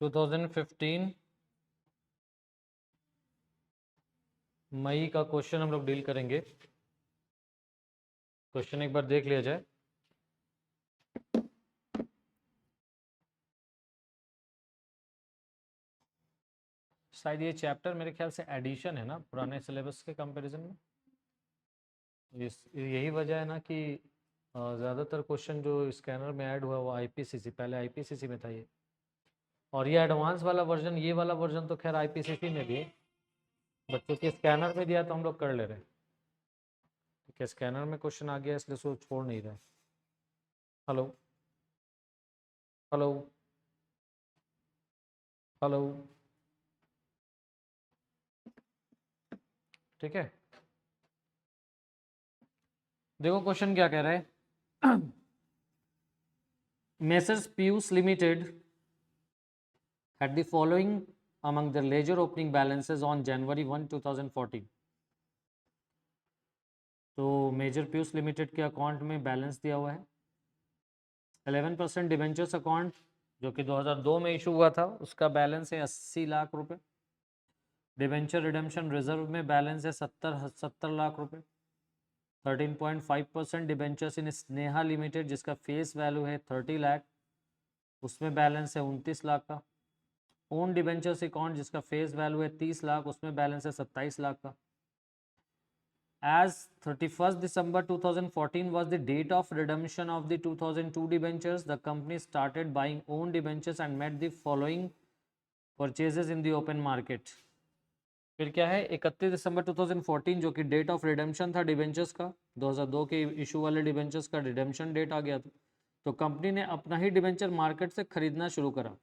2015 मई का क्वेश्चन हम लोग डील करेंगे। क्वेश्चन एक बार देख लिया जाए। शायद ये चैप्टर मेरे ख्याल से एडिशन है ना पुराने सिलेबस के कंपैरिजन में। यही वजह है ना कि ज़्यादातर क्वेश्चन जो स्कैनर में ऐड हुआ वो आईपीसीसी, पहले आईपीसीसी में था ये, और ये एडवांस वाला वर्जन, ये वाला वर्जन तो खैर आईपीसीसी में भी है, बच्चों के स्कैनर में दिया तो हम लोग कर ले रहे हैं। ठीक है, स्कैनर में क्वेश्चन आ गया इसलिए उसको छोड़ नहीं रहे। हेलो हेलो हेलो, ठीक है। देखो क्वेश्चन क्या कह रहा है। Messrs Piyush limited had the following among the ledger opening balances on January 1, 2014। तो मेजर पीयूष लिमिटेड के अकाउंट में बैलेंस दिया हुआ है 11% डिवेंचर्स अकाउंट जो कि 2002 में इशू हुआ था, उसका बैलेंस है 80 लाख रुपए। डिवेंचर रिडेम्पशन रिजर्व में बैलेंस है 70 लाख रुपए। 13.5% डिवेंचर्स इन स्नेहा लिमिटेड जिसका फेस वैल्यू है 30 लाख, उसमें बैलेंस है 29 लाख का। ओन डिवेंचर्स अकाउंट जिसका फेस वैल्यू है 30 लाख, उसमें बैलेंस है 27 लाख का। As 31st December 2014 was the date of redemption of the 2002 debentures, the company started buying own debentures and made the following purchases in the open market। फिर क्या है, 31 दिसंबर 2014 जो कि डेट ऑफ रिडेम्पशन था डिबेंचर्स का, 2002 के इशू वाले debentures का रिडेम्पशन डेट आ गया था, तो कंपनी ने अपना ही डिबेंचर मार्केट से खरीदना शुरू करा।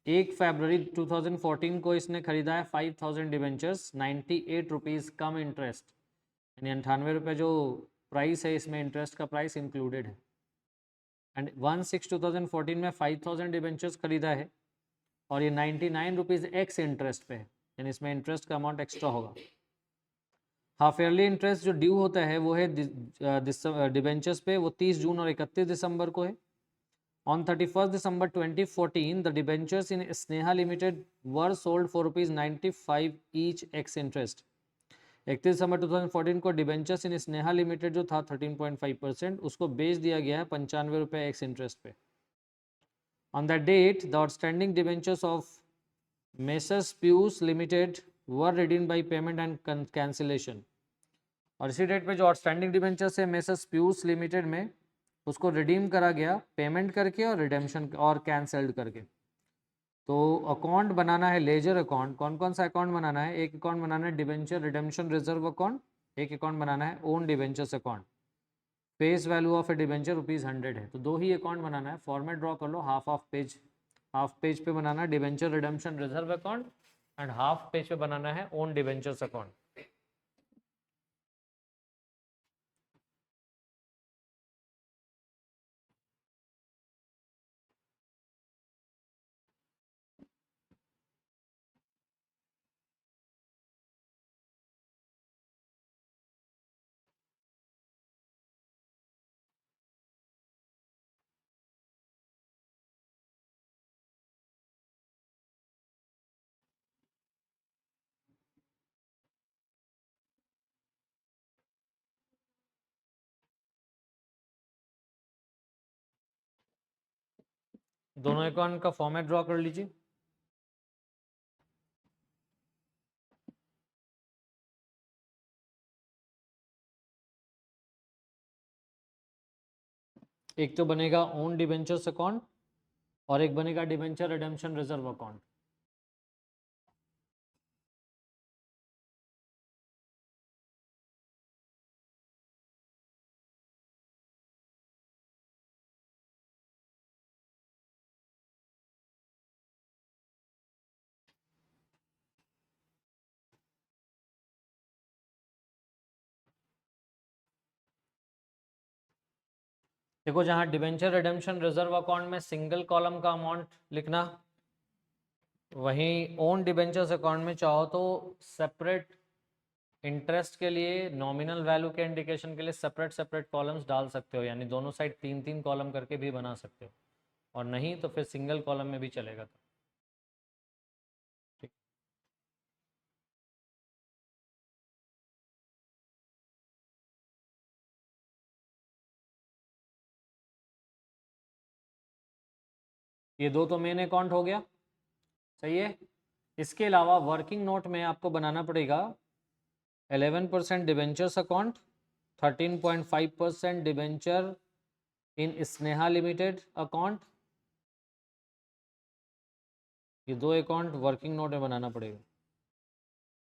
1 फरवरी 2014 को इसने खरीदा है 5000 डिबेंचर्स, 98 रुपीज़ कम इंटरेस्ट, यानी 98 रुपये जो प्राइस है इसमें इंटरेस्ट का प्राइस इंक्लूडेड है। एंड 1/6/2014 में 5000 डिबेंचर्स खरीदा है और ये 99 रुपीज़ एक्स इंटरेस्ट पे है, यानी इसमें इंटरेस्ट का अमाउंट एक्स्ट्रा होगा। हाफ ईयरली इंटरेस्ट जो ड्यू होता है वो है डिबेंचर्स पे, वो 30 जून और 31 दिसंबर को है। On 31st December 2014, the debentures in Sneha Limited were sold for ₹95 each ex interest। 31 दिसंबर 2014 को डिबेंचर्स इन स्नेहा लिमिटेड जो था 13.5% उसको बेच दिया गया है 95 रुपये एक्स इंटरेस्ट पे। On that date the outstanding debentures of messrs Piyush limited were redeemed by payment and cancellation. और इसी डेट पे जो आउटस्टैंडिंग डिबेंचर्स है मेसर्स पीयूष लिमिटेड में, उसको रिडीम करा गया पेमेंट करके और रिडेम्पशन और कैंसल्ड करके। तो अकाउंट बनाना है लेजर अकाउंट। कौन कौन सा अकाउंट बनाना है? एक अकाउंट बनाना है डिबेंचर रिडेम्पशन रिजर्व अकाउंट, एक अकाउंट बनाना है own debentures account. Face value of A debenture ₹100 है, तो दो ही अकाउंट बनाना है। फॉर्मेट ड्रॉ कर लो, हाफ पेज पे बनाना है debenture redemption reserve account and half page पे बनाना है ओन डिबेंचर्स अकाउंट। दोनों अकाउंट का फॉर्मेट ड्रॉ कर लीजिए। एक तो बनेगा ओन डिबेंचर्स अकाउंट और एक बनेगा डिबेंचर रिडेम्पशन रिजर्व अकाउंट। देखो जहां डिबेंचर रिडेम्पशन रिजर्व अकाउंट में सिंगल कॉलम का अमाउंट लिखना, वहीं ओन डिबेंचर्स अकाउंट में चाहो तो सेपरेट इंटरेस्ट के लिए, नॉमिनल वैल्यू के इंडिकेशन के लिए सेपरेट सेपरेट कॉलम्स डाल सकते हो, यानी दोनों साइड 3-3 कॉलम करके भी बना सकते हो, और नहीं तो फिर सिंगल कॉलम में भी चलेगा। ये दो तो मेन अकाउंट हो गया, सही है। इसके अलावा वर्किंग नोट में आपको बनाना पड़ेगा 11% डिबेंचर्स अकाउंट, 13.5% डिबेंचर इन स्नेहा लिमिटेड अकाउंट। ये दो अकाउंट वर्किंग नोट में बनाना पड़ेगा,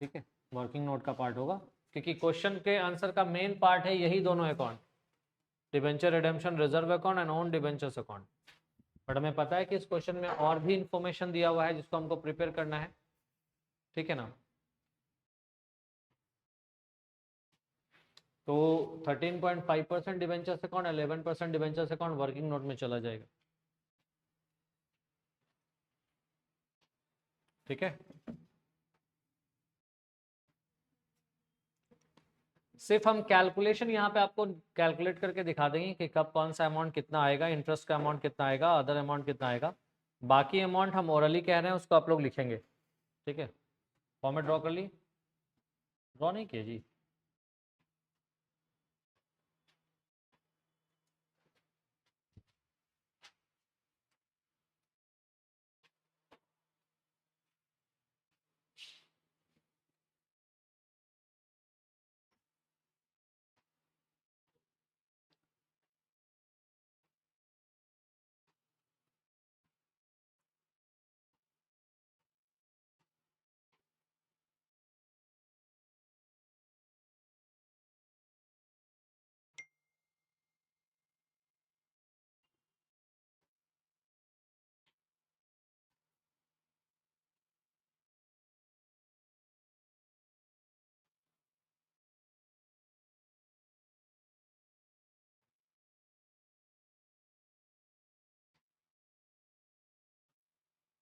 ठीक है, वर्किंग नोट का पार्ट होगा, क्योंकि क्वेश्चन के आंसर का मेन पार्ट है यही दोनों account, debenture redemption reserve account and own debentures account. But हमें पता है कि इस क्वेश्चन में और भी इंफॉर्मेशन दिया हुआ है जिसको हमको प्रिपेयर करना है, ठीक है ना। तो 13.5% debentures account, 11% debentures account working note में चला जाएगा, ठीक है। सिर्फ हम कैलकुलेशन यहाँ पे आपको कैलकुलेट करके दिखा देंगे कि कब कौन सा अमाउंट कितना आएगा, इंटरेस्ट का अमाउंट कितना आएगा, अदर अमाउंट कितना आएगा। बाकी अमाउंट हम ओरली कह रहे हैं उसको आप लोग लिखेंगे, ठीक है। फॉर्मेट ड्रॉ कर ली, ड्रॉ नहीं किया जी।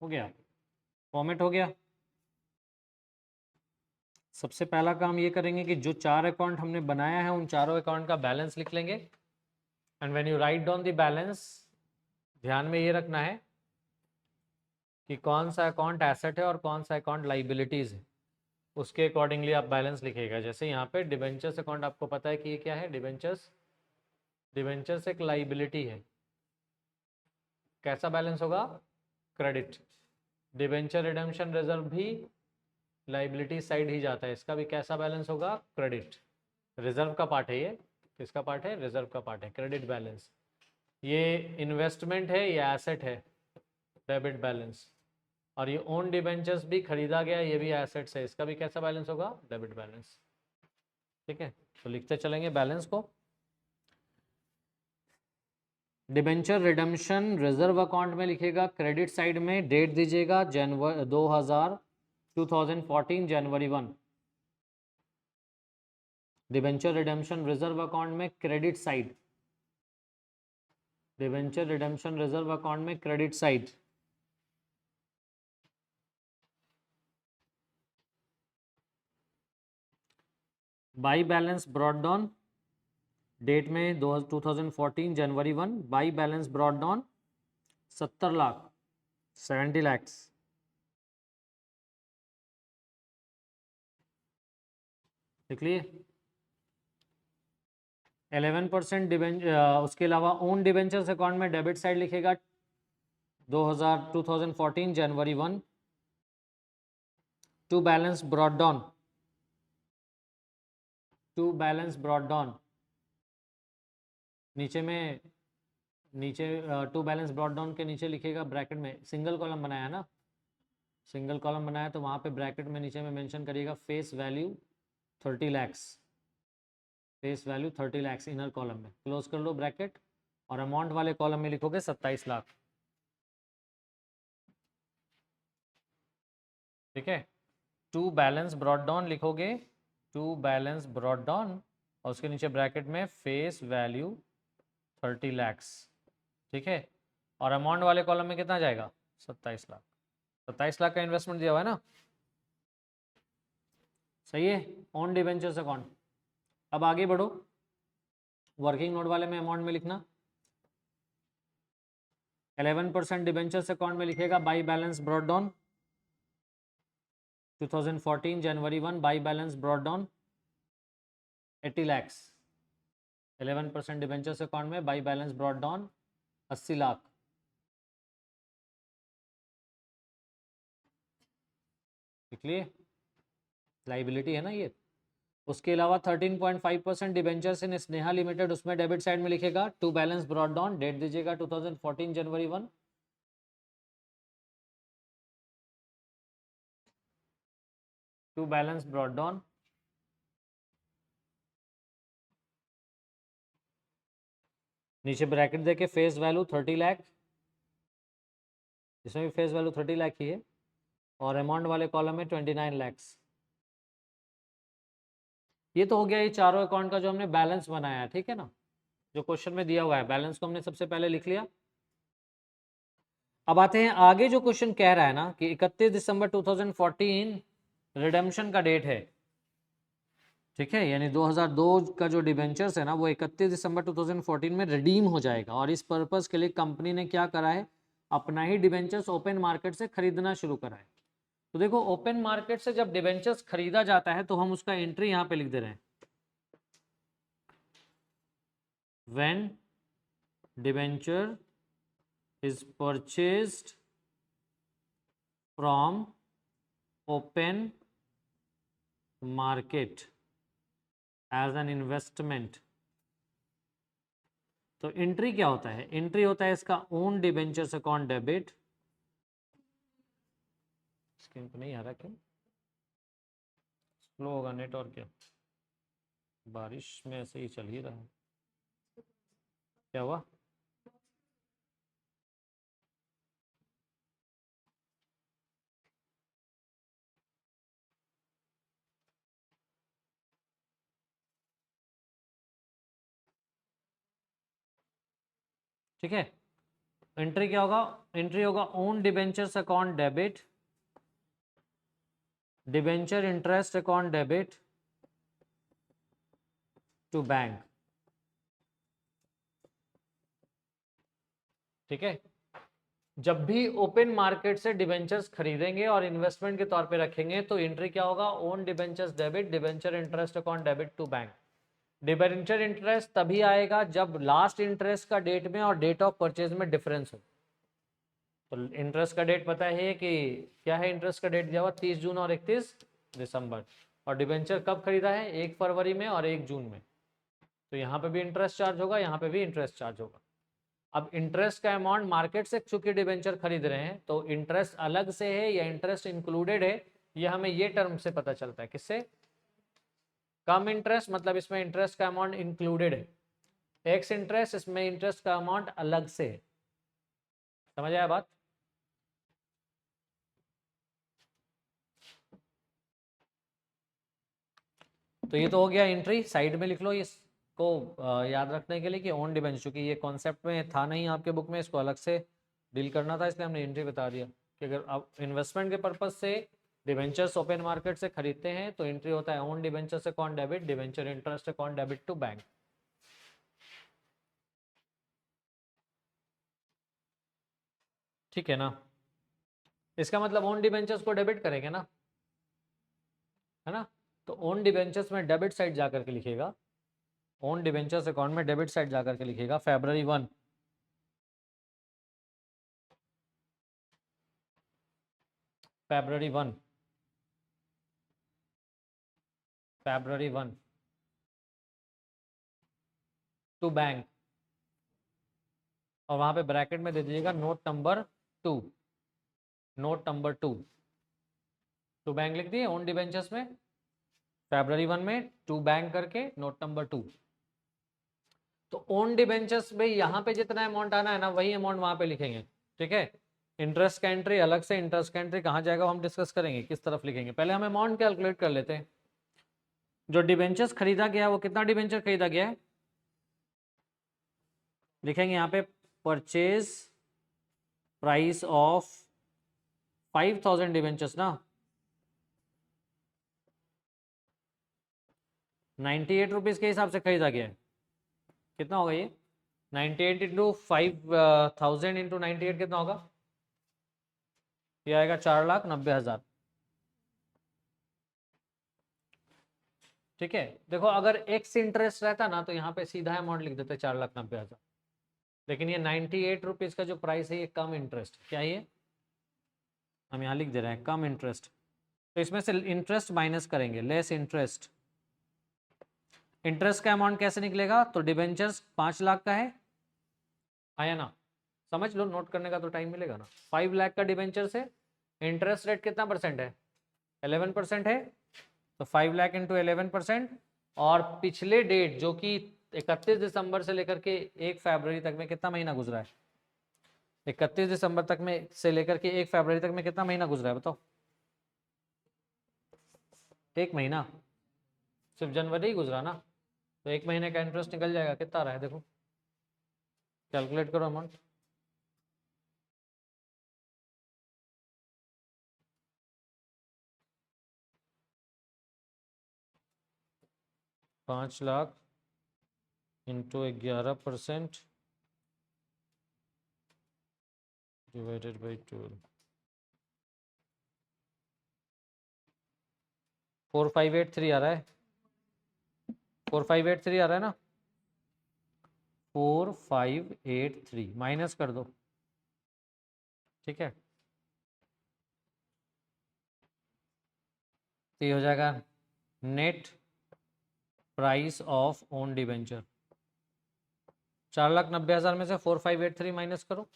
हो गया, फॉर्मेट हो गया। सबसे पहला काम ये करेंगे कि जो चार अकाउंट हमने बनाया है उन चारों अकाउंट का बैलेंस लिख लेंगे। And when you write down the balance, ध्यान में ये रखना है कि कौन सा अकाउंट एसेट है और कौन सा अकाउंट लाइबिलिटीज है, उसके अकॉर्डिंगली आप बैलेंस लिखिएगा। जैसे यहाँ पे डिबेंचर्स अकाउंट आपको पता है कि ये क्या है, डिबेंचर्स, डिबेंचर्स एक लाइबिलिटी है, कैसा बैलेंस होगा, क्रेडिट। डिबेंचर रिडेम्पशन रिजर्व भी लाइबिलिटी साइड ही जाता है, इसका भी कैसा बैलेंस होगा, क्रेडिट। रिजर्व का पार्ट है ये, किसका पार्ट है, रिजर्व का पार्ट है, क्रेडिट बैलेंस। ये इन्वेस्टमेंट है, ये एसेट है, डेबिट बैलेंस। और ये ओन डिबेंचर्स भी खरीदा गया, ये भी एसेट्स है, इसका भी कैसा बैलेंस होगा, डेबिट बैलेंस, ठीक है। तो लिखते चलेंगे बैलेंस को। डिबेंचर रिडम्पशन रिजर्व अकाउंट में लिखेगा, क्रेडिट साइड में डेट दीजिएगा जनवरी 2014 जनवरी 1। डिबेंचर रिडम्पशन रिजर्व अकाउंट में credit side, debenture redemption reserve account में credit side. By balance brought down, date में 2014 जनवरी 1, by balance brought down 70 lakh, 70 lakhs, लिख लिए। 11% उसके अलावा ओन डिबेंचर्स अकाउंट में डेबिट साइड लिखेगा 2014 जनवरी 1 to balance brought down, to balance brought down, नीचे में, नीचे टू बैलेंस ब्रॉट डाउन के नीचे लिखेगा ब्रैकेट में, सिंगल कॉलम बनाया ना, सिंगल कॉलम बनाया तो वहाँ पे ब्रैकेट में नीचे में मेंशन करिएगा face value 30 lakhs, face value 30 lakhs inner column में, क्लोज कर लो ब्रैकेट। और अमाउंट वाले कॉलम में लिखोगे 27 लाख, ठीक है। टू बैलेंस ब्रॉट डाउन लिखोगे, टू बैलेंस ब्रॉट डाउन, और उसके नीचे ब्रैकेट में फेस वैल्यू 30 लैक्स, ठीक है। और अमाउंट वाले कॉलम में कितना जाएगा, 27 लाख, 27 लाख का इन्वेस्टमेंट दिया हुआ है ना, सही है। On debentures account. अब आगे बढ़ो, वर्किंग नोट वाले में अमाउंट में लिखना 11% डिबेंचर्स अकाउंट में लिखेगा बाई बैलेंस ब्रॉट डाउन 2014 जनवरी 1, by balance brought down 80 lakhs, 11% debentures account में by balance brought down 80 lakh. लिख लिए, लाइबिलिटी है ना ये। उसके अलावा 13.5% डिबेंचर्स इन स्नेहा लिमिटेड, उसमें डेबिट साइड में लिखेगा to balance brought down, date दीजिएगा 2014 जनवरी 1। टू बैलेंस ब्रॉट डाउन, नीचे ब्रैकेट देके फेस वैल्यू 30 लाख, इसमें भी फेस वैल्यू 30 लाख ही है, और अमाउंट वाले कॉलम में 29 लैक्स। ये तो हो गया ये चारों अकाउंट का जो हमने बैलेंस बनाया है, ठीक है ना, जो क्वेश्चन में दिया हुआ है। बैलेंस को हमने सबसे पहले लिख लिया। अब आते हैं आगे, जो क्वेश्चन कह रहा है ना कि 31 दिसंबर 2014 रिडेम्पशन का डेट है, ठीक है, यानी 2002 का जो डिबेंचर्स है ना वो 31 दिसंबर 2014 में रिडीम हो जाएगा, और इस पर्पस के लिए कंपनी ने क्या करा है, अपना ही डिबेंचर्स ओपन मार्केट से खरीदना शुरू करा है। तो देखो ओपन मार्केट से जब डिबेंचर्स खरीदा जाता है तो हम उसका एंट्री यहां पे लिख दे रहे हैं, when debenture is purchased from open market as an investment। तो एंट्री क्या होता है, एंट्री होता है इसका own debentures account debit, screen पे नहीं आ रहा क्यों, स्लो होगा नेट और क्या, बारिश में ऐसे ही चल ही रहा है, क्या हुआ। ठीक है, एंट्री क्या होगा, एंट्री होगा own debentures account debit, debenture interest account debit to bank. ठीक है, जब भी ओपन मार्केट से डिबेंचर्स खरीदेंगे और इन्वेस्टमेंट के तौर पे रखेंगे तो एंट्री क्या होगा, own debentures debit, debenture interest account debit to bank. Debenture interest तभी आएगा जब लास्ट इंटरेस्ट का डेट में और डेट ऑफ परचेज में डिफरेंस हो। तो इंटरेस्ट का डेट पता है कि क्या है, इंटरेस्ट का डेट दिया हुआ 30 जून और 31 दिसंबर, और डिबेंचर कब खरीदा है, 1 फरवरी में और 1 जून में। तो यहाँ पे भी इंटरेस्ट चार्ज होगा, यहाँ पे भी इंटरेस्ट चार्ज होगा। अब इंटरेस्ट का अमाउंट मार्केट से चूंकि डिबेंचर खरीद रहे हैं तो इंटरेस्ट अलग से है या इंटरेस्ट इंक्लूडेड है, ये हमें ये टर्म से पता चलता है, किससे, कम इंटरेस्ट मतलब इसमें इंटरेस्ट का अमाउंट इंक्लूडेड है, एक्स इंटरेस्ट इसमें इंटरेस्ट का अमाउंट अलग से है। समझ आया बात। तो ये तो हो गया एंट्री, साइड में लिख लो इसको याद रखने के लिए कि ओन डिबेंचर, चूंकि ये कॉन्सेप्ट में था नहीं आपके बुक में, इसको अलग से डील करना था, इसलिए हमने एंट्री बता दिया कि अगर आप इन्वेस्टमेंट के पर्पज से डिबेंचर्स ओपन मार्केट से खरीदते हैं तो एंट्री होता है own debentures account debit, debenture interest account debit to bank. ठीक है ना, इसका मतलब ओन डिबेंचर्स को डेबिट करेंगे ना, है ना। तो ओन डिबेंचर्स में डेबिट साइड जाकर के लिखेगा, ओन डिबेंचर्स अकाउंट में डेबिट साइड जाकर के लिखेगा February 1, February 1, February 1 to bank, और वहां पे ब्रैकेट में दे दीजिएगा note number 2, note number 2 to bank लिख दिए ओन डिबेंचर्स में, February 1 में टू बैंक करके नोट नंबर 2। तो ओन डिबेंचर्स में यहाँ पे जितना अमाउंट आना है ना वही अमाउंट वहां पे लिखेंगे। ठीक है, इंटरेस्ट का एंट्री अलग से, इंटरेस्ट का एंट्री कहाँ जाएगा हम डिस्कस करेंगे, किस तरफ लिखेंगे। पहले हम अमाउंट कैलकुलेट कर लेते हैं। जो डिबेंचर्स खरीदा गया है वो कितना डिबेंचर खरीदा गया है, लिखेंगे यहाँ पे परचेज प्राइस ऑफ 5000 डिबेंचर्स ना, 98 रुपीज के हिसाब से खरीदा गया है। कितना होगा ये, 98 इंटू 5000 इंटू 98 कितना होगा, ये आएगा 4,90,000। ठीक है, देखो अगर एक्स इंटरेस्ट रहता ना तो यहाँ पे सीधा अमाउंट लिख देते 4,90,000, लेकिन ये 98 रुपीज का जो प्राइस है ये कम इंटरेस्ट, क्या ये हम यहाँ लिख दे रहे हैं, कम इंटरेस्ट। तो इसमें से इंटरेस्ट माइनस करेंगे, लेस इंटरेस्ट। इंटरेस्ट का अमाउंट कैसे निकलेगा? तो डिबेंचर्स 5 लाख का है, आया ना? समझ लो, नोट करने का तो टाइम मिलेगा ना। 5 लाख का डिबेंचर से इंटरेस्ट रेट कितना परसेंट है? 11% है। तो 5 लाख इंटू 11%, और पिछले डेट जो कि 31 दिसंबर से लेकर के 1 फरवरी तक में कितना महीना गुजरा है? 31 दिसंबर तक में से लेकर के 1 फरवरी तक में कितना महीना गुजरा है बताओ? 1 महीना, सिर्फ जनवरी ही गुजरा ना, तो 1 महीने का इंटरेस्ट निकल जाएगा। कितना आ रहा है देखो, कैलकुलेट करो अमाउंट। पाँच लाख इंटू 11% डिवाइडेड बाई 12, 4583 आ रहा है। 4583 आ रहा है ना? 4583 माइनस कर दो, ठीक है? तो ये हो जाएगा net price of own debenture. 4,90,000 में से 4583 माइनस करो,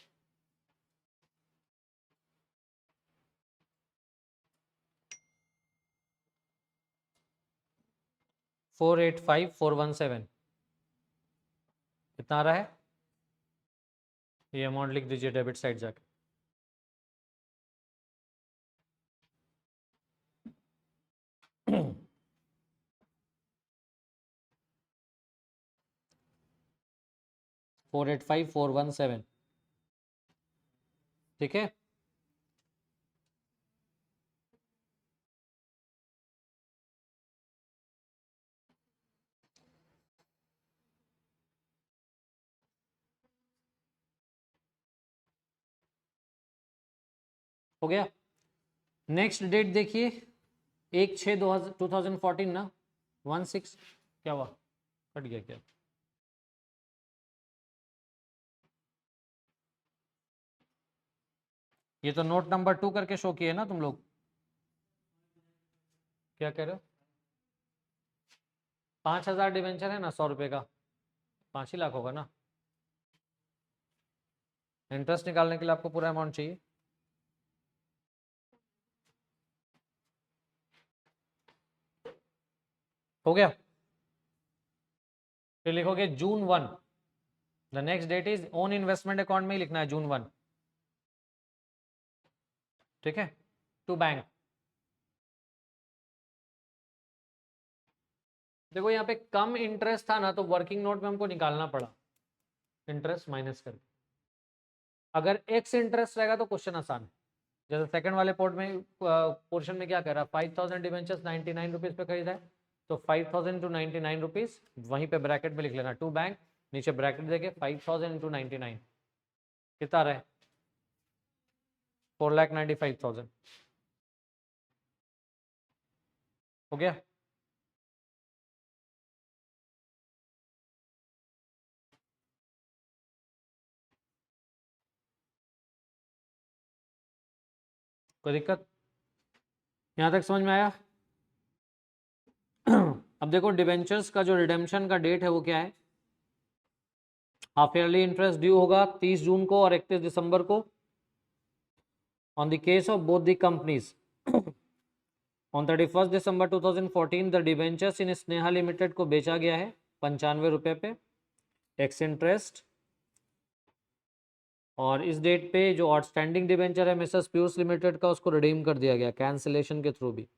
485,417 कितना आ रहा है? ये अमाउंट लिख दीजिए डेबिट साइड जाके। $485,417, ठीक है? हो गया। नेक्स्ट डेट देखिए, 1/6/2014 ना, 16 क्या हुआ, कट गया क्या? ये तो नोट नंबर 2 करके शो किए ना तुम लोग, क्या कह रहे हो? 5,000 डिवेंचर है ना, 100 रुपये का, 5 ही लाख होगा ना। इंटरेस्ट निकालने के लिए आपको पूरा अमाउंट चाहिए। हो गया? फिर लिखोगे जून 1, the next date is own investment account में ही लिखना है जून 1, ठीक है? To bank. देखो यहाँ पे कम इंटरेस्ट था ना, तो वर्किंग नोट में हमको निकालना पड़ा इंटरेस्ट माइनस करके। अगर एक्स इंटरेस्ट रहेगा तो क्वेश्चन आसान है। जैसे सेकंड वाले पोर्शन में क्या कह रहा है, 5,000 डिवेंचर्स 99 रुपीज पे खरीदा है, तो 5,000 टू 99 रुपीज वहीं पे ब्रैकेट में लिख लेना, टू बैंक, नीचे ब्रैकेट देके 5,000 इंटू 99 कितना रहे? 4,95,000। हो गया? कोई दिक्कत? यहां तक समझ में आया? अब देखो डिबेंचर्स का जो रिडेम्पशन का डेट है वो क्या है? हाफ ईयरली इंटरेस्ट ड्यू होगा 30 जून को और 31 दिसंबर को। On the case of both the companies, on 31 December 2014 the debentures in Sneha limited को बेचा गया है 95 रुपये पे एक्स इंटरेस्ट, और इस डेट पे जो आउटस्टैंडिंग डिबेंचर है मिसेस पीयूष लिमिटेड का, उसको रिडीम कर दिया गया कैंसिलेशन के थ्रू भी।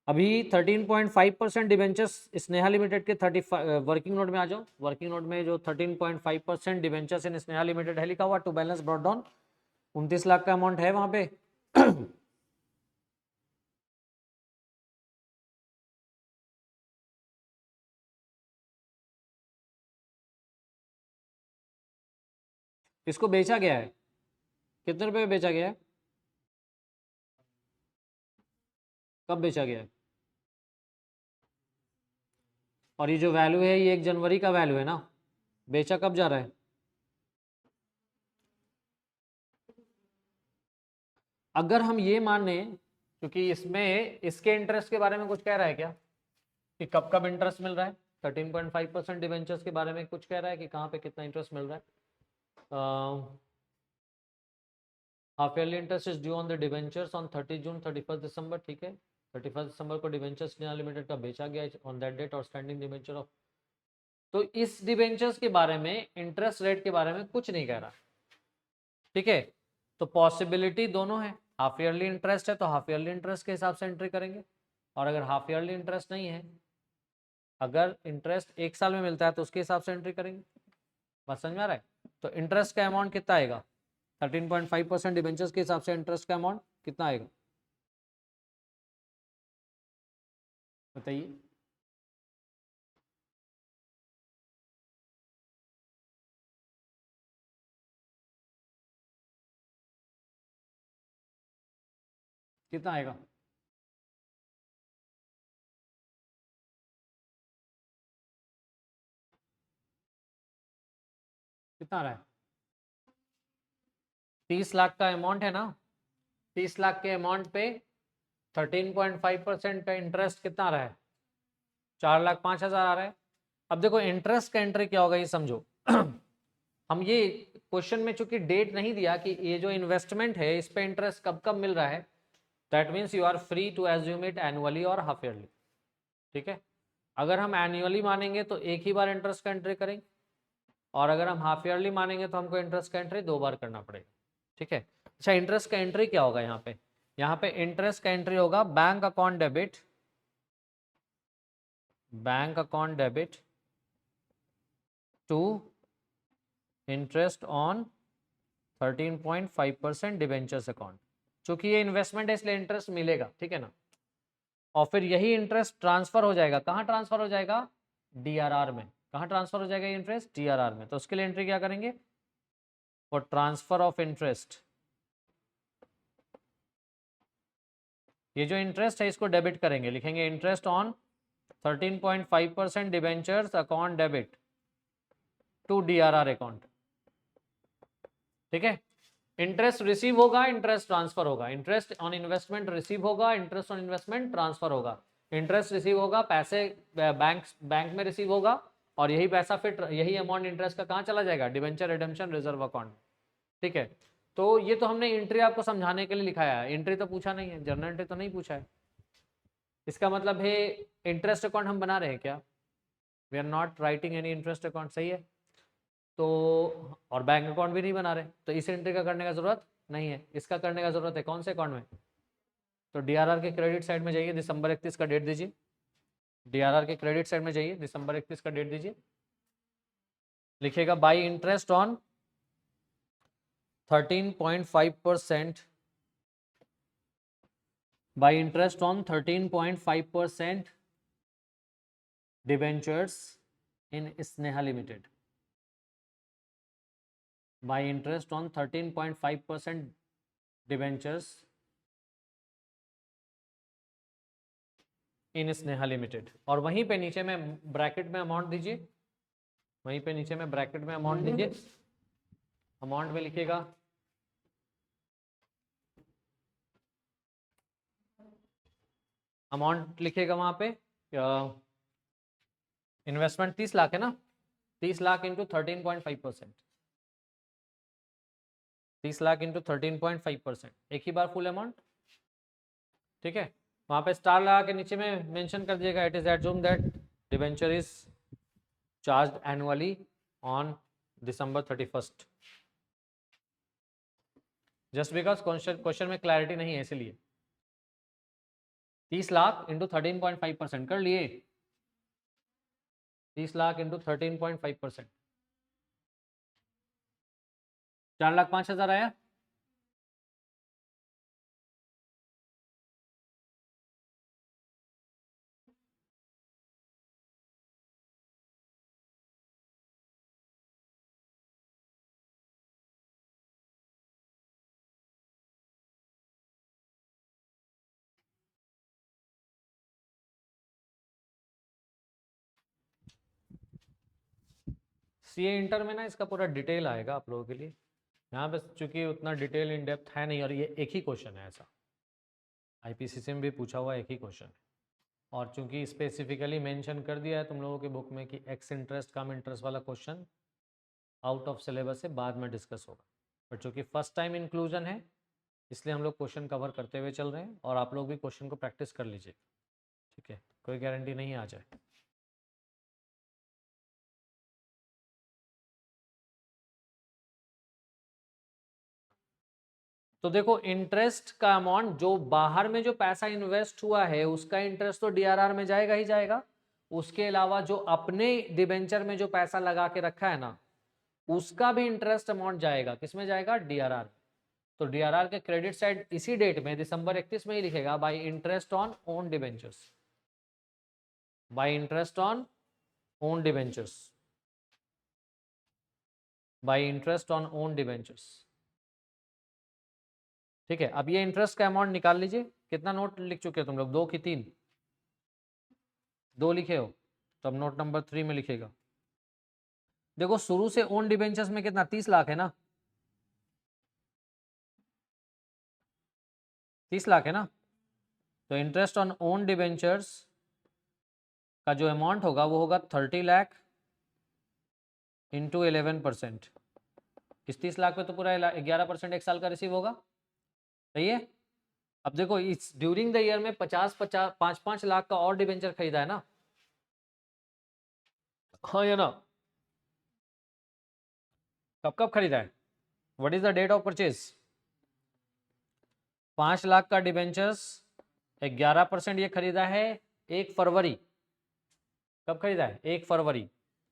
अभी 13.5% डिबेंचर्स स्नेहा लिमिटेड के 30 वर्किंग नोट में आ जाओ। वर्किंग नोट में जो 13.5% डिबेंचर्स इन स्नेहा लिमिटेड है लिखा हुआ, to balance brought down 29 lakh का अमाउंट है वहां पे। इसको बेचा गया है, कितने रुपए में बेचा गया है? कब बेचा गया है? और ये जो वैल्यू है ये 1 जनवरी का वैल्यू है ना, बेचा कब जा रहा है? अगर हम ये माने, क्योंकि इसमें इसके इंटरेस्ट के बारे में कुछ कह रहा है क्या कि कब कब इंटरेस्ट मिल रहा है, 13.5% डिवेंचर्स के बारे में कुछ कह रहा है कि कहाँ पे कितना इंटरेस्ट मिल रहा है। Half yearly interest is due on the debentures on 30 जून 31 दिसंबर, ठीक है। 31 दिसंबर को डिवेंचर्स स्नेहा लिमिटेड का बेचा गया ऑन दैट डेट और स्टैंडिंग डिवेंचर ऑफ, तो इस डिवेंचर्स के बारे में इंटरेस्ट रेट के बारे में कुछ नहीं कह रहा, ठीक है। तो पॉसिबिलिटी दोनों है, हाफ ईयरली इंटरेस्ट है तो हाफ ईयरली इंटरेस्ट के हिसाब से एंट्री करेंगे, और अगर हाफ ईयरली इंटरेस्ट नहीं है, अगर इंटरेस्ट एक साल में मिलता है तो उसके हिसाब से एंट्री करेंगे। बात समझ में आ रहा है? तो इंटरेस्ट का अमाउंट कितना आएगा, 13.5% डिबेंचर्स के हिसाब से इंटरेस्ट का अमाउंट कितना आएगा बताइए। कितना आएगा? कितना आ रहा है? 30 लाख का अमाउंट है ना, 30 लाख के अमाउंट पे 13.5% का इंटरेस्ट कितना आ रहा है, 4,05,000 आ रहा है। अब देखो इंटरेस्ट का एंट्री क्या होगा ये समझो। हम ये क्वेश्चन में चूंकि डेट नहीं दिया कि ये जो इन्वेस्टमेंट है इस पे इंटरेस्ट कब कब मिल रहा है, that means you are free to assume it annually और हाफ ईयरली, ठीक है। अगर हम एनुअली मानेंगे तो एक ही बार इंटरेस्ट का एंट्री करेंगे, और अगर हम हाफ ईयरली मानेंगे तो हमको इंटरेस्ट का एंट्री 2 बार करना पड़ेगा, ठीक है। अच्छा इंटरेस्ट का एंट्री क्या होगा यहाँ पे इंटरेस्ट का एंट्री होगा bank account debit, bank account debit to interest on 13.5% debentures account. चूंकि ये इन्वेस्टमेंट है इसलिए इंटरेस्ट मिलेगा, ठीक है ना। और फिर यही इंटरेस्ट ट्रांसफर हो जाएगा, कहाँ ट्रांसफर हो जाएगा, डीआरआर में। कहाँ ट्रांसफर हो जाएगा ये इंटरेस्ट, डीआरआर में। तो उसके लिए एंट्री क्या करेंगे, फॉर ट्रांसफर ऑफ इंटरेस्ट, ये जो इंटरेस्ट है इसको डेबिट करेंगे, लिखेंगे interest on 13.5% debentures account debit to DRR account, ठीक है। इंटरेस्ट रिसीव होगा, इंटरेस्ट ट्रांसफर होगा, इंटरेस्ट ऑन इन्वेस्टमेंट रिसीव होगा, इंटरेस्ट ऑन इन्वेस्टमेंट ट्रांसफर होगा। इंटरेस्ट रिसीव होगा, पैसे बैंक में रिसीव होगा, और यही पैसा फिर यही अमाउंट इंटरेस्ट का कहाँ चला जाएगा, डिवेंचर रिडेम्पशन रिजर्व अकाउंट, ठीक है। तो ये तो हमने एंट्री आपको समझाने के लिए लिखाया है, एंट्री तो पूछा नहीं है, जर्नल एंट्री तो नहीं पूछा है। इसका मतलब है इंटरेस्ट अकाउंट हम बना रहे हैं क्या, we are not writing any interest account, सही है। तो और बैंक अकाउंट भी नहीं बना रहे, तो इस एंट्री का करने का जरूरत नहीं है, इसका करने का जरूरत है कौन से अकाउंट में, तो डीआरआर के क्रेडिट साइड में जाइए, दिसंबर 31 का डेट दीजिए, डीआरआर के क्रेडिट साइड में जाइए, दिसंबर 31 का डेट दीजिए, लिखिएगा by interest on 13.5%, by interest on 13.5% debentures in Sneha Limited, by interest on 13.5% debentures in Sneha limited. और वहीं पे नीचे में ब्रैकेट में अमाउंट दीजिए, वहीं पे नीचे में ब्रैकेट में अमाउंट दीजिए, अमाउंट में लिखिएगा अमाउंट लिखिएगा वहां पे, इन्वेस्टमेंट 30 लाख है ना, 30 लाख इंटू 13.5%, 30 लाख इंटू 13.5%, एक ही बार फुल अमाउंट, ठीक है। वहां पे स्टार लगा के नीचे में मेंशन कर दिएगा, it is assume that debenture is charged annually on December 31, just because question में क्लैरिटी नहीं है इसलिए। 30 लाख इंटू 13.5% कर लिए, 30 लाख इंटू 13.5%, 4,05,000 आया। सीए इंटर में ना इसका पूरा डिटेल आएगा आप लोगों के लिए, यहाँ पे चूंकि उतना डिटेल इन डेप्थ है नहीं, और ये एक ही क्वेश्चन है ऐसा, आईपीसीसी में भी पूछा हुआ एक ही क्वेश्चन है, और चूंकि स्पेसिफिकली मेंशन कर दिया है तुम लोगों के बुक में कि एक्स इंटरेस्ट कम इंटरेस्ट वाला क्वेश्चन आउट ऑफ सिलेबस से बाद में डिस्कस होगा, बट चूंकि फर्स्ट टाइम इंक्लूजन है इसलिए हम लोग क्वेश्चन कवर करते हुए चल रहे हैं, और आप लोग भी क्वेश्चन को प्रैक्टिस कर लीजिए, ठीक है, कोई गारंटी नहीं आ जाए। तो देखो इंटरेस्ट का अमाउंट, जो बाहर में जो पैसा इन्वेस्ट हुआ है उसका इंटरेस्ट तो डीआरआर में जाएगा ही जाएगा, उसके अलावा जो अपने डिबेंचर में जो पैसा लगा के रखा है ना उसका भी इंटरेस्ट अमाउंट जाएगा, किसमें जाएगा, डीआरआर। तो डीआरआर के क्रेडिट साइड इसी डेट में दिसंबर 31 में ही लिखेगा bye interest on own debentures, bye interest on own debentures, bye interest on own debentures, ठीक है। अब ये इंटरेस्ट का अमाउंट निकाल लीजिए, कितना नोट लिख चुके हो तुम लोग, 2 कि 3, 2 लिखे हो, तो अब नोट नंबर 3 में लिखेगा। देखो शुरू से ओन डिबेंचर्स में कितना 30 लाख है ना, 30 लाख है ना, तो इंटरेस्ट ऑन ओन डिबेंचर्स का जो अमाउंट होगा वो होगा 30 लाख इंटू 11%। इस 30 लाख पे तो पूरा 11% एक साल का रिसीव होगा, सही है। अब देखो इस ड्यूरिंग द ईयर में 5-5 लाख का और डिबेंचर खरीदा है ना, हाँ या ना, कब कब खरीदा है, what is the date of purchase, 5 lakh का डिबेंचर्स 11% ये खरीदा है 1 फरवरी, कब खरीदा है, 1 फरवरी,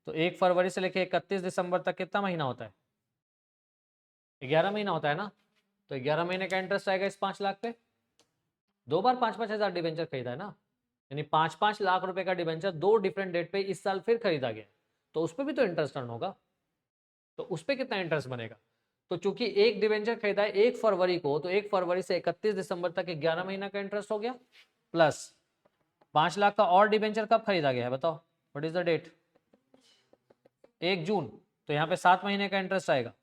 तो 1 फरवरी से लेके 31 दिसंबर तक कितना महीना होता है, 11 महीना होता है ना, तो 11 महीने का इंटरेस्ट आएगा इस 5 लाख पे, 2 बार 5-5 हजार डिबेंचर खरीदा है ना, यानी 5-5 लाख रुपए का डिबेंचर 2 डिफरेंट डेट पे इस साल फिर खरीदा गया, तो उस पर भी तो इंटरेस्ट अर्न होगा, तो उस पर कितना इंटरेस्ट बनेगा। तो चूंकि एक डिबेंचर खरीदा है 1 फरवरी को, तो 1 फरवरी से 31 दिसंबर तक 11 महीना का इंटरेस्ट हो गया, प्लस 5 लाख का और डिबेंचर कब खरीदा गया है बताओ, व्हाट इज द डेट, 1 जून, तो यहाँ पे 7 महीने का इंटरेस्ट आएगा,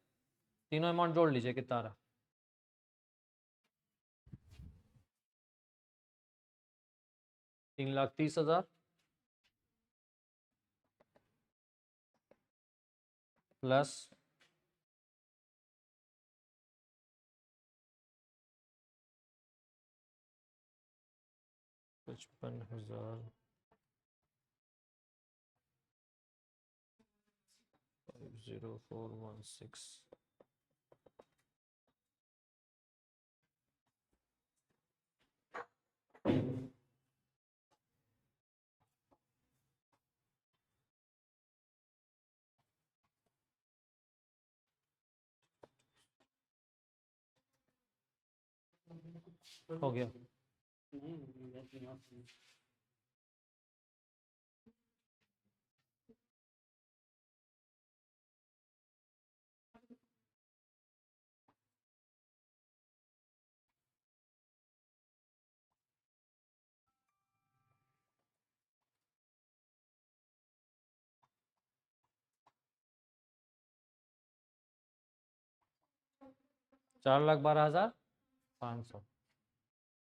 तीनों अमाउंट जोड़ लीजिए कितना आ रहा, 3,30,000 प्लस 55,000 50416 हो गया। 4,12,500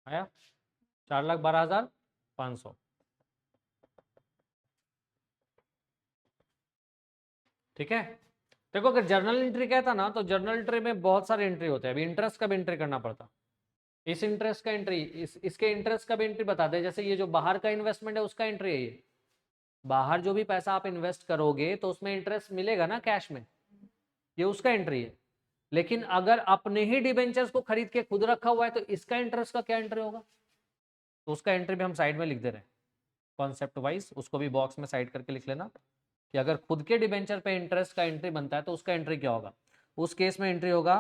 आया, 4,12,500, ठीक है। देखो अगर जर्नल एंट्री कहता ना, तो जर्नल एंट्री में बहुत सारे एंट्री होते हैं, अभी इंटरेस्ट का भी एंट्री करना पड़ता, इस इंटरेस्ट का एंट्री, इसके इंटरेस्ट का भी एंट्री बता दे, जैसे ये जो बाहर का इन्वेस्टमेंट है उसका एंट्री है, ये बाहर जो भी पैसा आप इन्वेस्ट करोगे तो उसमें इंटरेस्ट मिलेगा ना कैश में, ये उसका एंट्री है। लेकिन अगर अपने ही डिबेंचर्स को खरीद के खुद रखा हुआ है तो इसका इंटरेस्ट का क्या एंट्री होगा, तो उसका एंट्री भी हम साइड में लिख दे रहे हैं कॉन्सेप्ट वाइज, उसको भी बॉक्स में साइड करके लिख लेना कि अगर खुद के डिबेंचर पे इंटरेस्ट का एंट्री बनता है तो उसका एंट्री क्या होगा। उस केस में एंट्री होगा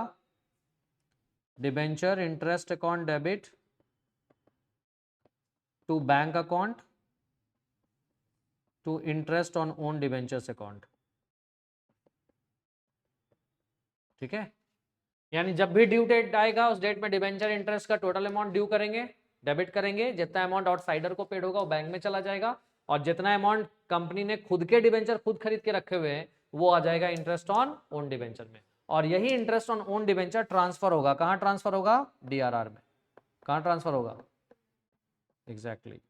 debenture interest account debit to bank account to interest on own debentures account, ठीक है। यानी जब भी ड्यू डेट आएगा उस डेट में डिबेंचर इंटरेस्ट का टोटल अमाउंट ड्यू करेंगे, डेबिट करेंगे, जितना अमाउंट आउटसाइडर को पेड होगा वो बैंक में चला जाएगा, और जितना अमाउंट कंपनी ने खुद के डिबेंचर खुद खरीद के रखे हुए हैं वो आ जाएगा इंटरेस्ट ऑन ओन डिबेंचर में, और यही interest on own debenture transfer होगा, कहां ट्रांसफर होगा, डीआरआर में। कहां ट्रांसफर होगा, exactly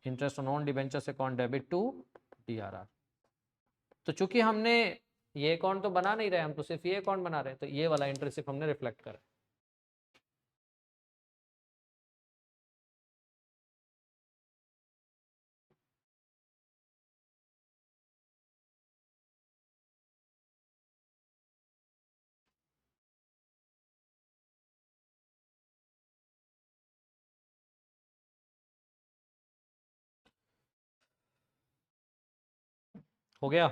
interest on own debenture से अकाउंट डेबिट टू डीआरआर। तो चूंकि हमने ये अकाउंट तो बना नहीं रहे, हम तो सिर्फ ये अकाउंट बना रहे हैं, तो ये वाला इंटरेस्ट सिर्फ हमने रिफ्लेक्ट करा। हो गया,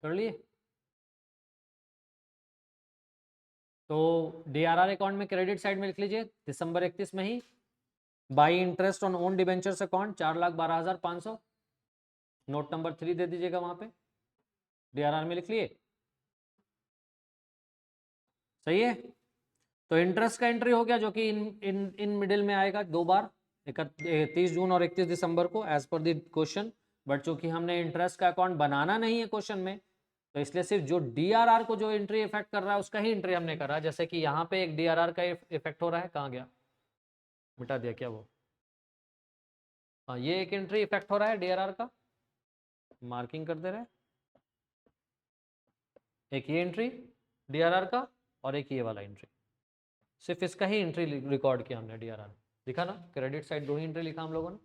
कर लिए। तो डीआरआर अकाउंट में क्रेडिट साइड में लिख लीजिए दिसंबर 31 में ही by interest on own debentures account 4,12,500, note number 3 दे दीजिएगा वहां पे, डीआरआर में लिख लिए, सही है। तो इंटरेस्ट का एंट्री हो गया जो कि इन मिडिल में आएगा दो बार, 31 जून और 31 दिसंबर को as per the question. But चूंकि हमने इंटरेस्ट का अकाउंट बनाना नहीं है क्वेश्चन में, तो इसलिए सिर्फ जो डीआरआर को जो एंट्री इफेक्ट कर रहा है उसका ही एंट्री हमने करा। जैसे कि यहाँ पे एक डीआरआर का इफेक्ट हो रहा है, कहाँ गया, मिटा दिया क्या वो, हाँ ये एक एंट्री इफेक्ट हो रहा है डीआरआर का, मार्किंग कर दे रहे, एक ये एंट्री डीआरआर का और एक ये वाला एंट्री, सिर्फ इसका ही एंट्री रिकॉर्ड किया हमने डीआरआर, लिखा ना, क्रेडिट साइड दो ही एंट्री लिखा हम लोगों ने,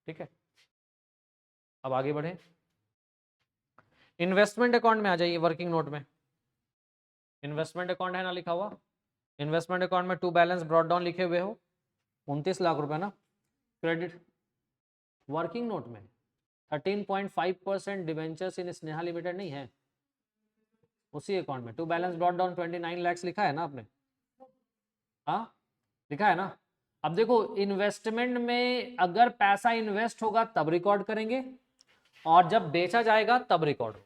ठीक है। अब आगे बढ़े, इन्वेस्टमेंट अकाउंट में आ जाइए, वर्किंग नोट में इन्वेस्टमेंट अकाउंट है ना लिखा हुआ, इन्वेस्टमेंट अकाउंट में टू बैलेंस ब्रॉड डाउन लिखे हुए हो 29 लाख रुपए ना, क्रेडिट वर्किंग नोट में 13.5% डिवेंचर्स इन स्नेहा लिमिटेड नहीं है, उसी अकाउंट में to balance brought down 29 lakh लिखा है ना आपने, हाँ लिखा है ना। अब देखो इन्वेस्टमेंट में अगर पैसा इन्वेस्ट होगा तब रिकॉर्ड करेंगे, और जब बेचा जाएगा तब रिकॉर्ड होगा,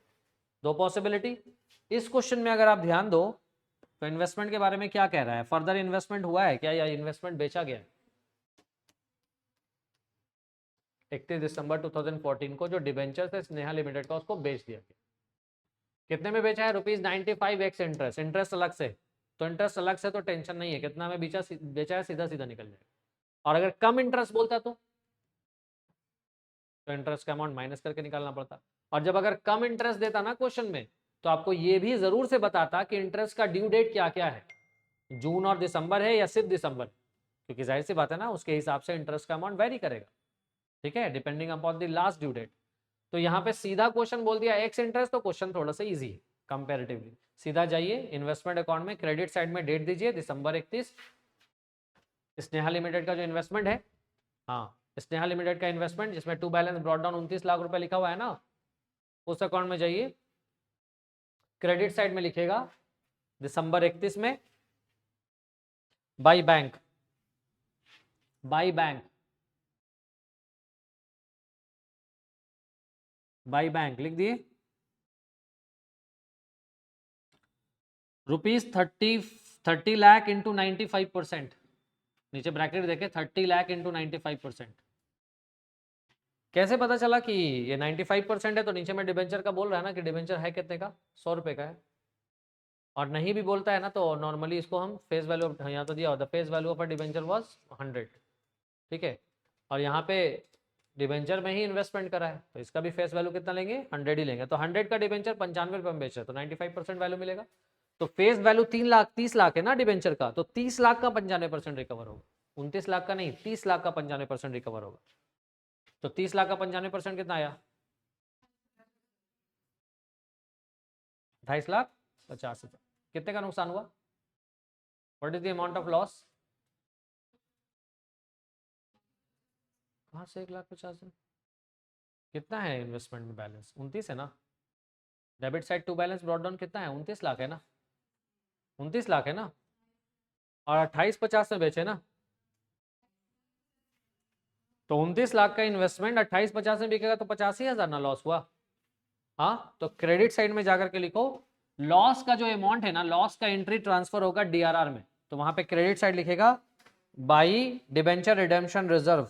दो पॉसिबिलिटी। इस क्वेश्चन में अगर आप ध्यान दो तो इन्वेस्टमेंट के बारे में क्या कह रहा है, फर्दर इन्वेस्टमेंट हुआ है क्या या इन्वेस्टमेंट बेचा गया है। 31 दिसंबर 2014 को जो डिबेंचर है स्नेहा लिमिटेड का उसको बेच दिया गया, कितने में बेचा है, ₹95 एक्स इंटरेस्ट, इंटरेस्ट अलग से, तो इंटरेस्ट अलग से तो टेंशन नहीं है, कितना में बेचा है सीधा सीधा निकल जाएगा। और अगर कम इंटरेस्ट बोलता तो इंटरेस्ट का अमाउंट माइनस करके निकालना पड़ता, और जब अगर कम इंटरेस्ट देता ना क्वेश्चन में तो आपको ये भी जरूर से बताता कि इंटरेस्ट का ड्यू डेट क्या क्या है, जून और दिसंबर है या सिर्फ दिसंबर, क्योंकि जाहिर सी बात है ना उसके हिसाब से इंटरेस्ट का अमाउंट वेरी करेगा, ठीक है, depending upon the last due date. तो यहाँ पे सीधा क्वेश्चन बोल दिया एक्स इंटरेस्ट, तो क्वेश्चन थोड़ा सा इजी है कंपैरेटिवली। सीधा जाइए इन्वेस्टमेंट अकाउंट में क्रेडिट साइड में डेट दीजिए दिसंबर 31, स्नेहा लिमिटेड का जो इन्वेस्टमेंट है, हाँ स्नेहा लिमिटेड का इन्वेस्टमेंट जिसमें to balance brought down 29 lakh रुपए लिखा हुआ है ना, उस अकाउंट में जाइए, क्रेडिट साइड में लिखेगा दिसंबर 31 में by bank, by bank, by bank लिख दिए, ₹30 लाख इंटू 95%, नीचे ब्रैकेट देखे 30 लाख इंटू 95%। कैसे पता चला कि ये 95% है, तो नीचे में डिबेंचर का बोल रहा है ना कि डिबेंचर है कितने का, 100 रुपए का है, और नहीं भी बोलता है ना तो नॉर्मली इसको हम फेस वैल्यू, यहाँ तो दिया होता face value of a debenture was 100, ठीक है, और यहाँ पे डिबेंचर में ही इन्वेस्टमेंट करा है तो इसका भी फेस वैल्यू कितना लेंगे, 100 ही लेंगे, तो 100 का डिबेंचर 95 रुपये में बेच रहे तो 95% वैल्यू मिलेगा। तो फेस वैल्यू 30 लाख है ना डिबेंचर का, तो 30 लाख का 95% रिकवर होगा, 29 लाख का नहीं, 30 लाख का 95% रिकवर होगा। तो 30 लाख का 95% कितना आया, 2.50 लाख 50 हजार, कितने का नुकसान हुआ, what is the amount of loss, कहाँ से 1,50,000, कितना है इन्वेस्टमेंट में बैलेंस, 29 है ना, debit side to balance brought down कितना है, 29 लाख है ना, 29 लाख है ना, और 28,50 में बेचे ना, तो 29 लाख का इन्वेस्टमेंट 28,50 में बिकेगा तो 85,000 ना लॉस हुआ। हाँ तो क्रेडिट साइड में जाकर के लिखो लॉस का जो अमाउंट है ना, लॉस का एंट्री ट्रांसफर होगा डीआरआर में, तो वहां पे क्रेडिट साइड लिखेगा by debenture redemption reserve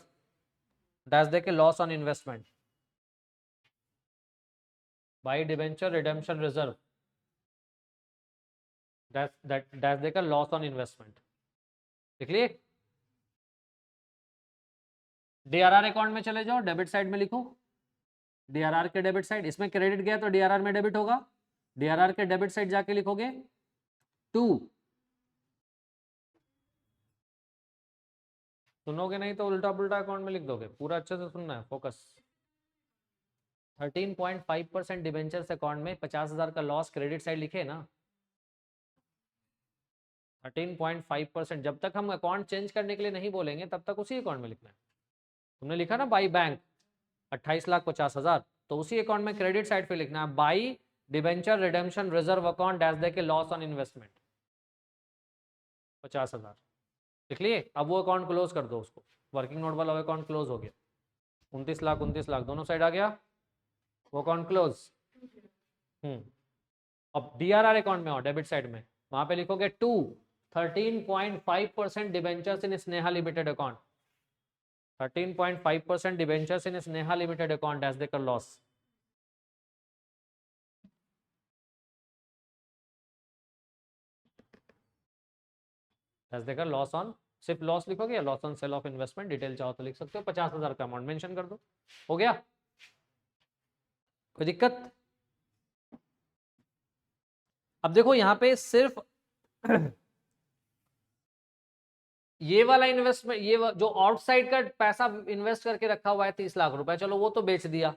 dash दे के loss on investment, by debenture redemption reserve, dash देकर लॉस ऑन इन्वेस्टमेंट। लिख लिए? डीआरआर अकाउंट में चले जाओ, डेबिट साइड में लिखो डीआरआर के डेबिट साइड, इसमें क्रेडिट गया तो डीआरआर में डेबिट होगा, डीआरआर के डेबिट साइड जाके लिखोगे 2। सुनोगे नहीं तो उल्टा पुल्टा अकाउंट में लिख दोगे, पूरा अच्छे से सुनना है, फोकस। 13.5% डिबेंचर्स अकाउंट में 50,000 का लॉस, क्रेडिट साइड लिखे ना 13.5%। जब तक हम अकाउंट चेंज करने के लिए नहीं बोलेंगे तब तक उसी अकाउंट में लिखना है। तुमने लिखा ना बाई बैंक 28,50,000, तो उसी अकाउंट में क्रेडिट साइड पे लिखना है by debenture redemption reserve account dash दे के लॉस ऑन इन्वेस्टमेंट 50,000। लिख लिए? अब वो अकाउंट क्लोज कर दो, उसको वर्किंग नोट वाला अकाउंट क्लोज हो गया, 29 लाख 29 लाख दोनों साइड आ गया, वो अकाउंट क्लोज। अब डीआरआर अकाउंट में आओ, डेबिट साइड में, वहां पे लिखोगे 2 13.5% debentures in Sneha limited account, 13.5% debentures in Sneha limited account as देकर लॉस। एज देकर लॉस ऑन, सिर्फ लॉस लिखोगे या loss on sale of investment, detail चाहो तो लिख सकते हो, 50,000 का अमाउंट मेंशन कर दो, हो गया? कोई दिक्कत? अब देखो यहां पे सिर्फ ये वाला इन्वेस्टमेंट, जो आउटसाइड का पैसा इन्वेस्ट करके रखा हुआ है 30 लाख रुपए, चलो वो तो बेच दिया,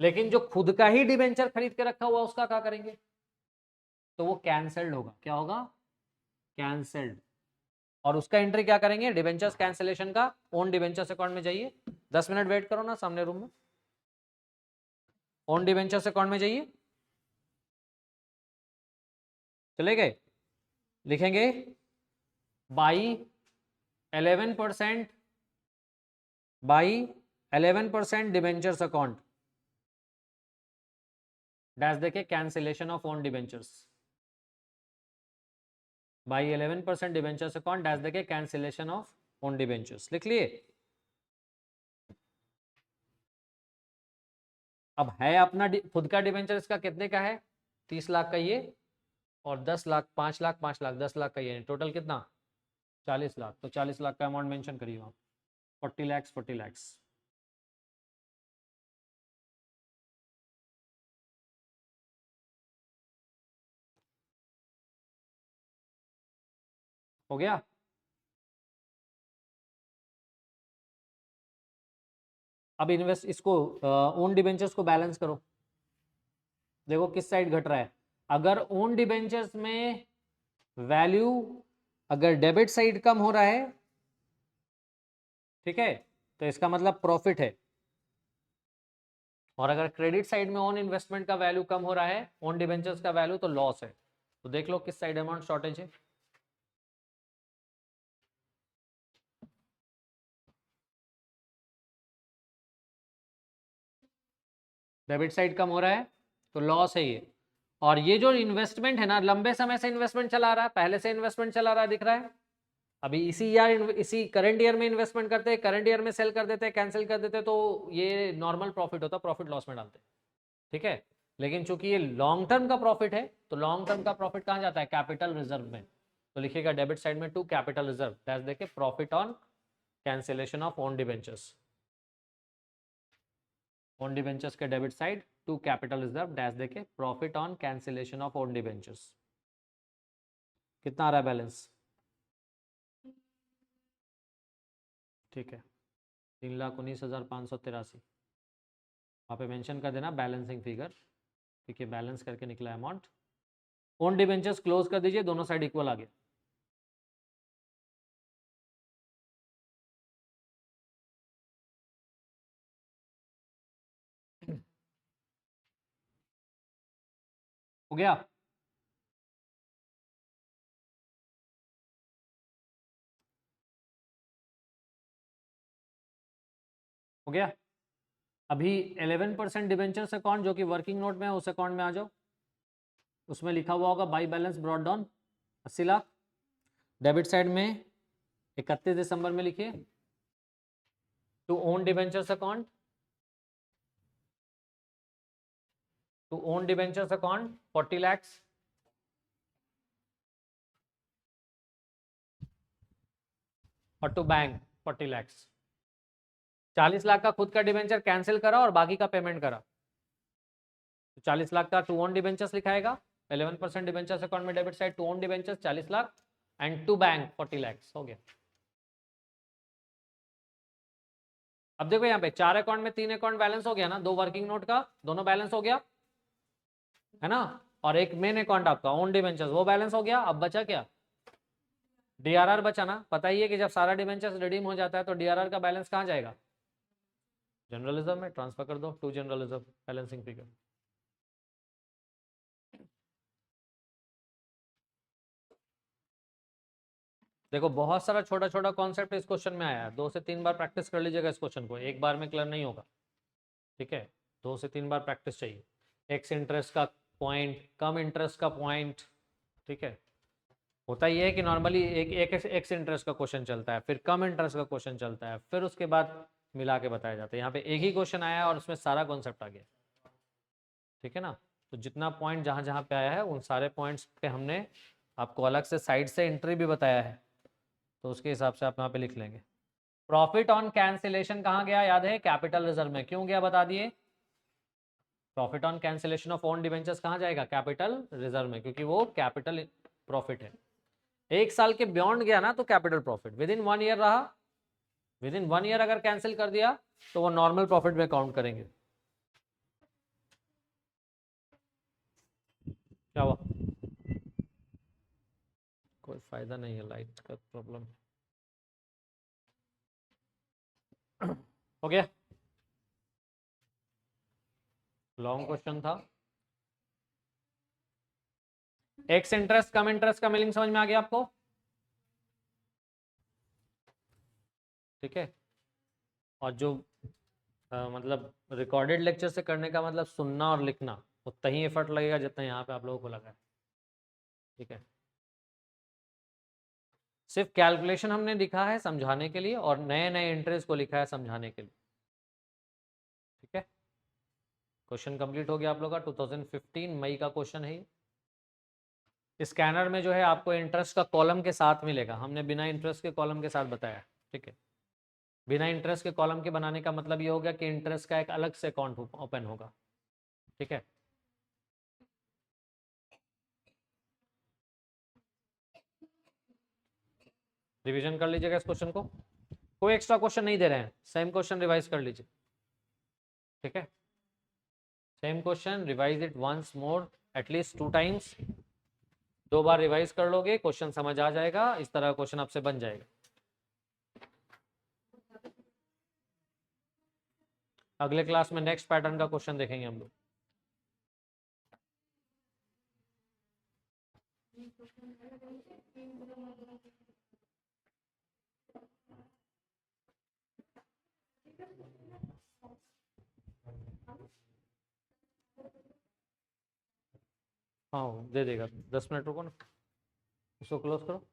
लेकिन जो खुद का ही डिबेंचर खरीद के रखा हुआ उसका क्या करेंगे? तो वो कैंसल्ड होगा। क्या होगा? कैंसल्ड। और उसका एंट्री क्या करेंगे? डिबेंचर्स कैंसिलेशन का ओन डिबेंचर्स अकाउंट में जाइए, 10 मिनट वेट करो ना सामने रूम में, ओन डिबेंचर्स अकाउंट में जाइए, चले गए? लिखेंगे by 11% by 11% debentures account dash देके cancellation of own debentures, by 11% debentures account dash देके कैंसिलेशन ऑफ ओन डिबेंचर्स। लिख लिए? अब है अपना खुद का डिबेंचर, इसका कितने का है? 30 लाख का ये, और 10 लाख 5 लाख 5 लाख 10 लाख का ये, टोटल कितना? 40 लाख। तो 40 लाख का अमाउंट मेंशन करिए वहां, 40 लैक्स 40 लैक्स। हो गया? अब इन्वेस्ट इसको ओन डिबेंचर्स को बैलेंस करो, देखो किस साइड घट रहा है। अगर ओन डिबेंचर्स में वैल्यू, अगर डेबिट साइड कम हो रहा है, ठीक है, तो इसका मतलब प्रॉफिट है, और अगर क्रेडिट साइड में ओन इन्वेस्टमेंट का वैल्यू कम हो रहा है, ओन डिबेंचर्स का वैल्यू, तो लॉस है। तो देख लो किस साइड अमाउंट शॉर्टेज है। डेबिट साइड कम हो रहा है तो लॉस है ये। और ये जो इन्वेस्टमेंट है ना, लंबे समय से इन्वेस्टमेंट चला रहा है, पहले से इन्वेस्टमेंट चला रहा है, दिख रहा है, अभी इसी करंट ईयर में इन्वेस्टमेंट करते हैं, करंट ईयर में सेल कर देते हैं, कैंसिल कर देते हैं, तो ये नॉर्मल प्रॉफिट होता है, प्रॉफिट लॉस में डालते हैं, ठीक है। लेकिन चूंकि ये लॉन्ग टर्म का प्रॉफिट है, तो लॉन्ग टर्म का प्रॉफिट कहां जाता है? कैपिटल रिजर्व में। तो लिखिएगा डेबिट साइड में 2 कैपिटल रिजर्व डैश देके profit on cancellation of own debentures, own debentures के debit side 2 capital reserve dash देके profit on cancellation of own debentures. कितना आ रहा है बैलेंस? ठीक है, 3,19,583। वहाँ पे मेंशन कर देना बैलेंसिंग फिगर, ठीक है, बैलेंस करके निकला अमाउंट। ओन डिबेंचर्स क्लोज कर दीजिए, दोनों साइड इक्वल आ गया। हो गया? हो गया? अभी 11% डिबेंचर्स अकाउंट जो कि वर्किंग नोट में है, उस अकाउंट में आ जाओ, उसमें लिखा हुआ होगा by balance brought down 80 lakh, debit side में 31 दिसंबर में लिखिए to own debentures account to own debentures account 40 lakhs, और टू बैंक 40 lakhs। 40 लाख का खुद का डिबेंचर कैंसिल करा और बाकी का पेमेंट करा, तो 40 लाख का टू ओन डिबेंचर्स लिखाएगा, 11% डिबेंचर्स अकाउंट में debit side, to own debentures 40 lakh and to bank 40 lakhs, हो गया। अब देखो यहाँ पे 4 अकाउंट में 3 अकाउंट बैलेंस हो गया ना, 2 वर्किंग नोट का दोनों बैलेंस हो गया है ना, और एक मेन अकाउंट आपका ओन डिबेंचर्स वो बैलेंस हो गया। अब बचा क्या, डीआरआर बचा ना। पता ही है कि जब सारा डिबेंचर्स रिडीम हो जाता है तो डीआरआर का बैलेंस कहाँ जाएगा, जनरल रिजर्व में ट्रांसफर कर दो to general reserve balancing figure. देखो बहुत सारा छोटा छोटा कॉन्सेप्ट इस क्वेश्चन में आया है, 2 से 3 बार प्रैक्टिस कर लीजिएगा इस क्वेश्चन को, एक बार में क्लियर नहीं होगा, ठीक है, 2 से 3 बार प्रैक्टिस चाहिए। एक्स इंटरेस्ट का पॉइंट, कम इंटरेस्ट का पॉइंट, ठीक है, होता ये है कि नॉर्मली एक एक्स इंटरेस्ट का क्वेश्चन चलता है, फिर कम इंटरेस्ट का क्वेश्चन चलता है, फिर उसके बाद मिला के बताया जाता है। यहाँ पे एक ही क्वेश्चन आया है और उसमें सारा कॉन्सेप्ट आ गया, ठीक है ना। तो जितना पॉइंट जहाँ जहाँ पे आया है उन सारे पॉइंट्स पे हमने आपको अलग से साइड से एंट्री भी बताया है, तो उसके हिसाब से आप यहाँ पे लिख लेंगे। प्रॉफिट ऑन कैंसिलेशन कहाँ गया, याद है, कैपिटल रिजर्व में। क्यों गया बता दिए, profit on cancellation of own debentures कहाँ जाएगा, कैपिटल रिजर्व में, क्योंकि वो कैपिटल प्रॉफिट है। 1 साल के बियॉन्ड गया ना तो capital profit, with in 1 year रहा, विद इन 1 ईयर अगर कैंसिल कर दिया तो वो नॉर्मल प्रॉफिट में काउंट करेंगे। क्या हुआ, कोई फायदा नहीं है, लाइट का प्रॉब्लम हो गया, लॉन्ग क्वेश्चन था। एक्स इंटरेस्ट कम इंटरेस्ट का मीनिंग समझ में आ गया आपको, ठीक है। और जो मतलब रिकॉर्डेड लेक्चर से करने का मतलब सुनना और लिखना, उतना ही एफर्ट लगेगा जितना यहाँ पे आप लोगों को लगा है, ठीक है। सिर्फ कैलकुलेशन हमने लिखा है समझाने के लिए और नए नए इंटरेस्ट को लिखा है समझाने के लिए, ठीक है। क्वेश्चन कंप्लीट हो गया आप लोग का, 2015 मई का क्वेश्चन है ये। स्कैनर में जो है आपको इंटरेस्ट का कॉलम के साथ मिलेगा, हमने बिना इंटरेस्ट के कॉलम के साथ बताया, ठीक है। बिना इंटरेस्ट के कॉलम के बनाने का मतलब ये हो गया कि इंटरेस्ट का एक अलग से अकाउंट ओपन होगा, ठीक है। रिवीजन कर लीजिएगा इस क्वेश्चन को, कोई एक्स्ट्रा क्वेश्चन नहीं दे रहे हैं, सेम क्वेश्चन रिवाइज कर लीजिए, ठीक है। Same question revise it once more, at least 2 times, 2 बार रिवाइज कर लोगे क्वेश्चन समझ आ जाएगा, इस तरह क्वेश्चन आपसे बन जाएगा। अगले क्लास में नेक्स्ट पैटर्न का क्वेश्चन देखेंगे हम लोग। हाँ दे देगा, 10 मिनट रुको ना, इसको क्लोज करो।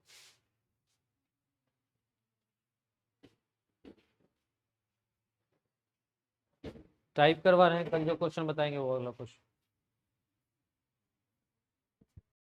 टाइप करवा रहे हैं, कल जो क्वेश्चन बताएंगे वो वाला क्वेश्चन।